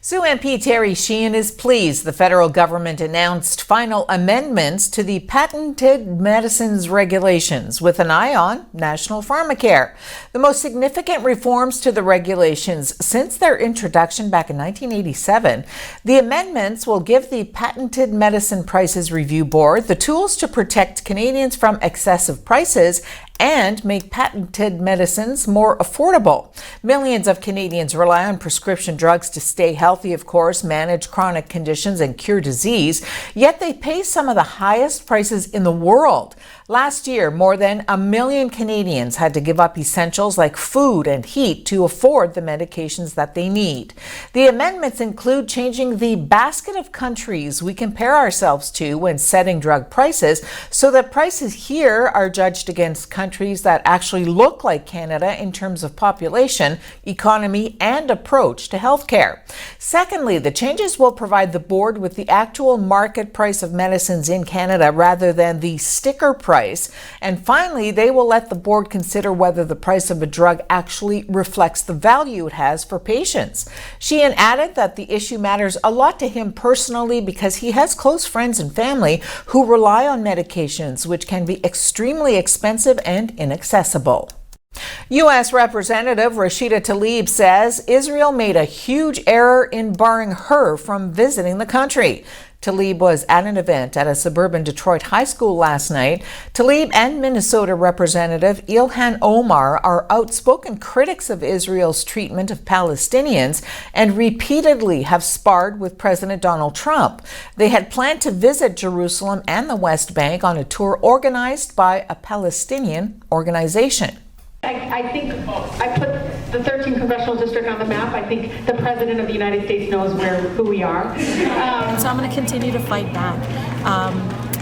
Sioux MP Terry Sheehan is pleased the federal government announced final amendments to the patented medicines regulations with an eye on national pharmacare. The most significant reforms to the regulations since their introduction back in 1987, the amendments will give the Patented Medicine Prices Review Board the tools to protect Canadians from excessive prices and make patented medicines more affordable. Millions of Canadians rely on prescription drugs to stay healthy, of course, manage chronic conditions and cure disease, yet they pay some of the highest prices in the world. Last year, more than 1 million Canadians had to give up essentials like food and heat to afford the medications that they need. The amendments include changing the basket of countries we compare ourselves to when setting drug prices so that prices here are judged against countries that actually look like Canada in terms of population, economy, and approach to healthcare. Secondly, the changes will provide the board with the actual market price of medicines in Canada rather than the sticker price. And finally, they will let the board consider whether the price of a drug actually reflects the value it has for patients. Sheehan added that the issue matters a lot to him personally because he has close friends and family who rely on medications, which can be extremely expensive and inaccessible. U.S. Representative Rashida Tlaib says Israel made a huge error in barring her from visiting the country. Tlaib was at an event at a suburban Detroit high school last night. Tlaib and Minnesota Representative Ilhan Omar are outspoken critics of Israel's treatment of Palestinians and repeatedly have sparred with President Donald Trump. They had planned to visit Jerusalem and the West Bank on a tour organized by a Palestinian organization. I think I put the 13th congressional district on the map. I think the President of the United States knows who we are. So I'm going to continue to fight back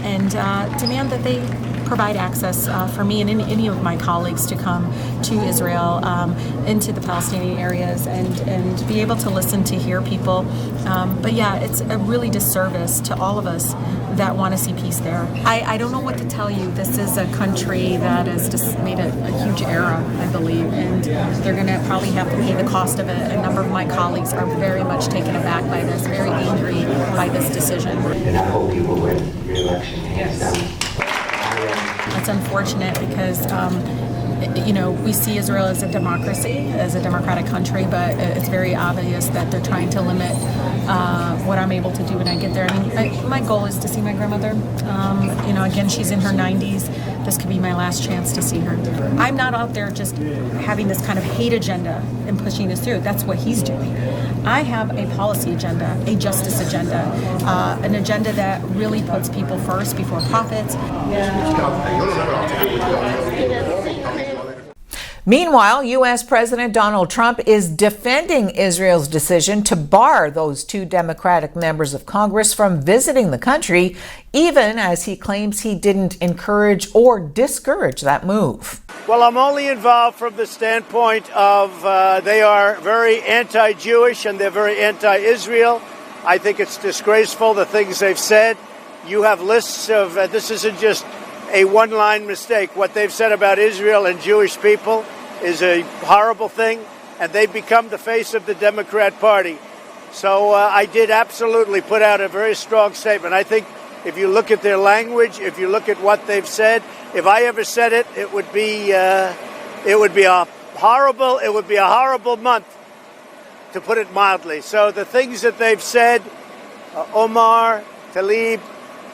and demand that they provide access for me and any of my colleagues to come to Israel, into the Palestinian areas, and be able to listen to hear people. But yeah, it's a really disservice to all of us that want to see peace there. I don't know what to tell you. This is a country that has just made a huge error, I believe, and they're going to probably have to pay the cost of it. A number of my colleagues are very much taken aback by this, very angry by this decision. And I hope you will win your election hands down. It's unfortunate because we see Israel as a democracy, as a democratic country, but it's very obvious that they're trying to limit what I'm able to do when I get there. I mean, my goal is to see my grandmother. Again, she's in her 90s. This could be my last chance to see her. I'm not out there just having this kind of hate agenda and pushing this through. That's what he's doing. I have a policy agenda, a justice agenda, an agenda that really puts people first before profits. Meanwhile, U.S. President Donald Trump is defending Israel's decision to bar those two Democratic members of Congress from visiting the country, even as he claims he didn't encourage or discourage that move. Well, I'm only involved from the standpoint of they are very anti-Jewish and they're very anti-Israel. I think it's disgraceful, the things they've said. You have lists of, this isn't just a one-line mistake. What they've said about Israel and Jewish people is a horrible thing, and they've become the face of the Democrat Party. So I did absolutely put out a very strong statement. I think if you look at their language, if you look at what they've said, if I ever said it, it would be a horrible month, to put it mildly. So the things that they've said, Omar, Tlaib,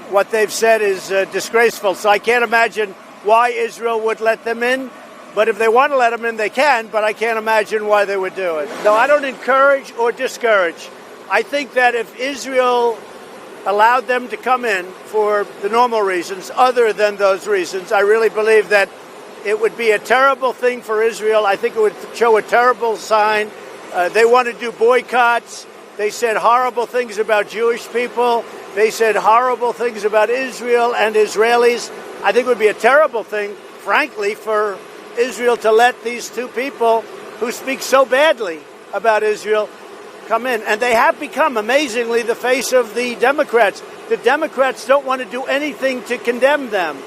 what they've said is disgraceful. So I can't imagine why Israel would let them in. But if they want to let them in, they can, but I can't imagine why they would do it. No, I don't encourage or discourage. I think that if Israel allowed them to come in for the normal reasons, other than those reasons, I really believe that it would be a terrible thing for Israel. I think it would show a terrible sign. They want to do boycotts. They said horrible things about Jewish people. They said horrible things about Israel and Israelis. I think it would be a terrible thing, frankly, for Israel to let these two people who speak so badly about Israel come in. And they have become, amazingly, the face of the Democrats. The Democrats don't want to do anything to condemn them.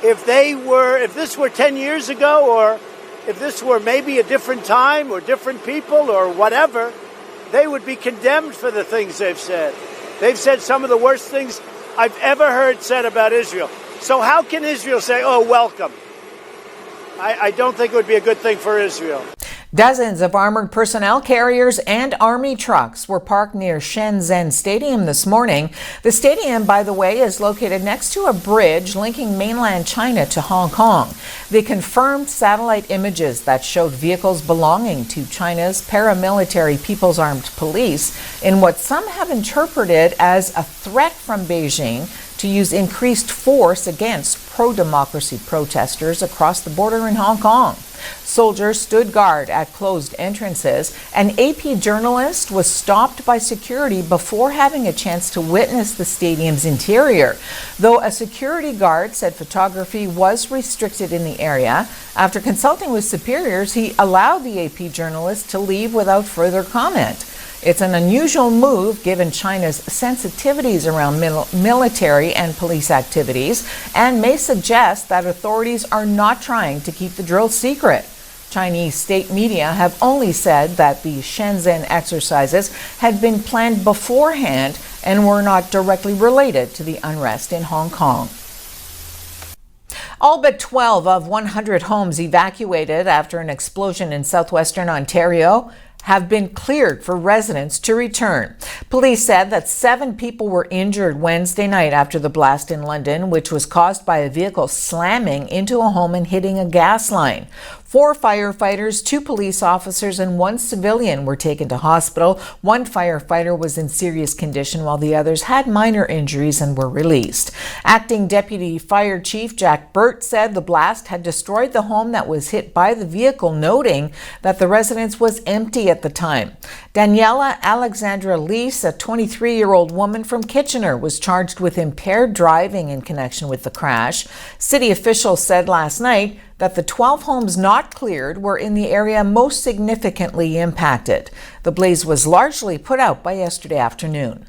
If this were 10 years ago, or if this were maybe a different time or different people or whatever, they would be condemned for the things they've said. They've said some of the worst things I've ever heard said about Israel. So how can Israel say, oh, welcome? I don't think it would be a good thing for Israel. Dozens of armored personnel carriers and army trucks were parked near Shenzhen Stadium this morning. The stadium, by the way, is located next to a bridge linking mainland China to Hong Kong. They confirmed satellite images that showed vehicles belonging to China's paramilitary People's Armed Police in what some have interpreted as a threat from Beijing to use increased force against pro-democracy protesters across the border in Hong Kong. Soldiers stood guard at closed entrances. An AP journalist was stopped by security before having a chance to witness the stadium's interior, though a security guard said photography was restricted in the area. After consulting with superiors, he allowed the AP journalist to leave without further comment. It's an unusual move given China's sensitivities around military and police activities and may suggest that authorities are not trying to keep the drill secret. Chinese state media have only said that the Shenzhen exercises had been planned beforehand and were not directly related to the unrest in Hong Kong. All but 12 of 100 homes evacuated after an explosion in southwestern Ontario have been cleared for residents to return. Police said that 7 people were injured Wednesday night after the blast in London, which was caused by a vehicle slamming into a home and hitting a gas line. 4 firefighters, 2 police officers, and 1 civilian were taken to hospital. 1 firefighter was in serious condition, while the others had minor injuries and were released. Acting Deputy Fire Chief Jack Burt said the blast had destroyed the home that was hit by the vehicle, noting that the residence was empty at the time. Daniela Alexandra Lease, a 23-year-old woman from Kitchener, was charged with impaired driving in connection with the crash. City officials said last night that the 12 homes not cleared were in the area most significantly impacted. The blaze was largely put out by yesterday afternoon.